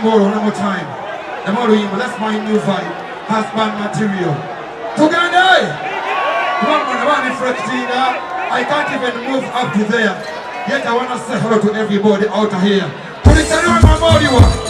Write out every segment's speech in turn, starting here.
more, one more time. The more we let's find new vibe. Husband material. Together! Come on, I can't even move up to there. Yet I want to say hello to everybody out here. Put it on my body.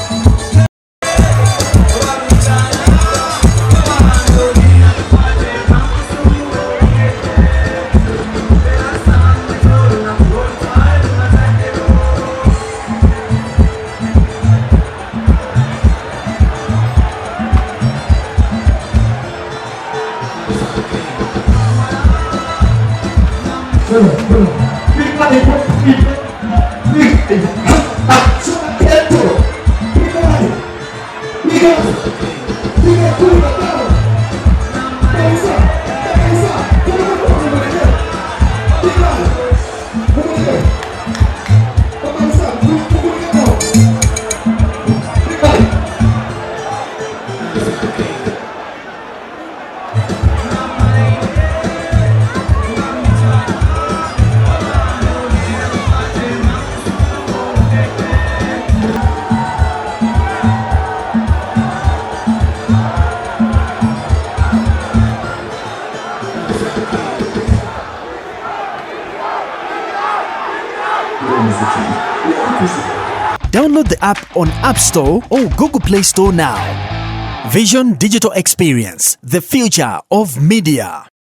Download the app on App Store or Google Play Store now. Vision Digital Experience, the future of media.